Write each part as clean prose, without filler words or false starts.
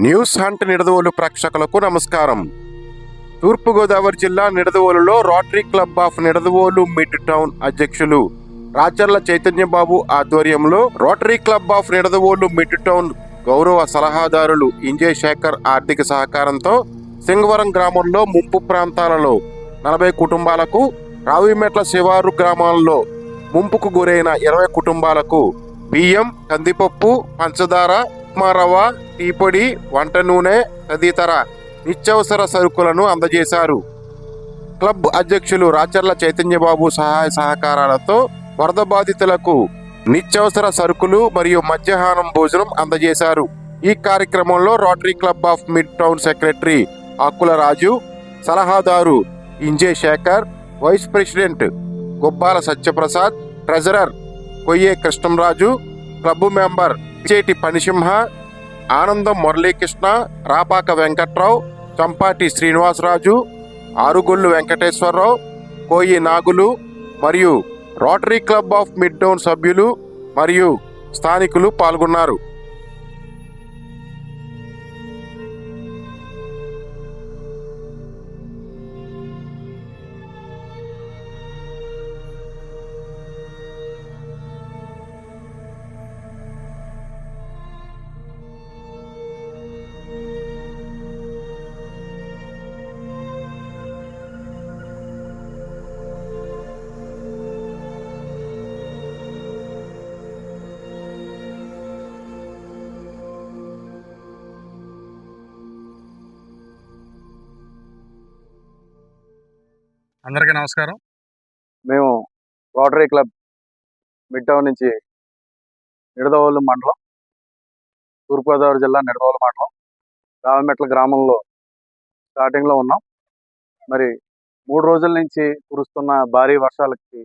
News hunt Nidadavolu ప్రేక్షకులకు నమస్కారం. తూర్పుగోదావరి జిల్లా నిడదవోలులో Rotary club of Nidadavolu mid town అధ్యక్షులు రాచర్ల చైతన్యబాబు ఆధ్వర్యంలో Rotary club of Nidadavolu mid town గౌరవ సలహాదారులు ఇంజే శేఖర్ ఆర్థిక సహకారంతో సింగవరం గ్రామంలో ముంపు ప్రాంతాలలో 40 కుటుంబాలకు, రావిమెట్ల శివారు గ్రామాల్లో ముంపుకు గురైన 20 కుటుంబాలకు బియ్యం, కందిపప్పు, పంచదార, ఉప్మారవ్వ, టీ పొడి, వంట నూనె తదితర నిత్యావసర సరుకులను అందజేశారు. క్లబ్ అధ్యక్షులు రాచర్ల చైతన్యబాబు సహాయ సహకారాలతో వరద బాధితులకు నిత్యావసర సరుకులు మరియు మధ్యాహ్నం భోజనం అందజేశారు. ఈ కార్యక్రమంలో Rotary club of mid town secretary Akula Raju, సలహాదారు Inje Sekhar, vice president Gobbala Satyaprasad, treasurer Koyye Krishnamraju, club member Cheti Panisimha, Anandam Muralikrishna, Rapaka Venkatrao, చంపాటి శ్రీనివాసరాజు, ఆరుగొల్లు వెంకటేశ్వరరావు, కోయి నాగులు మరియు rotary club of mid town సభ్యులు మరియు స్థానికులు పాల్గొన్నారు. అందరికీ నమస్కారం. మేము రోటరీ క్లబ్ మిడ్ టౌన్ నుంచి నిడదవోలు మండలం, తూర్పుగోదావరి జిల్లా నిడదవోలు మండలం రావిమెట్ల గ్రామంలో స్టార్టింగ్లో ఉన్నాం. మరి 3 రోజుల నుంచి కురుస్తున్న భారీ వర్షాలకి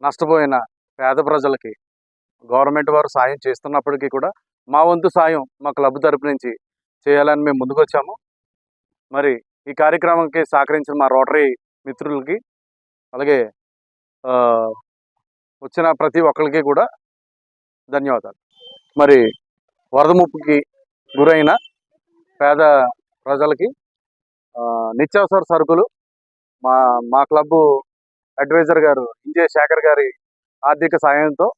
నష్టపోయిన పేద ప్రజలకి గవర్నమెంట్ వారు సాయం చేస్తున్నప్పటికీ కూడా మా వంతు సాయం మా క్లబ్ తరపు నుంచి చేయాలని మేము ముందుకు వచ్చాము. మరి ఈ కార్యక్రమానికి సహకరించిన మా రోటరీ మిత్రులకి, అలాగే వచ్చిన ప్రతి ఒక్కరికి కూడా ధన్యవాదాలు. మరి వరద ముప్పుకి గురైన పేద ప్రజలకి నిత్యావసర సరుకులు మా క్లబ్ అడ్వైజర్ గారు ఇంజే శేఖర్ గారి ఆర్థిక సాయంతో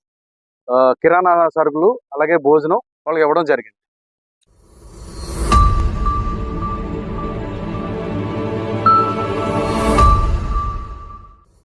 కిరాణా సరుకులు అలాగే భోజనం వాళ్ళకి ఇవ్వడం జరిగింది.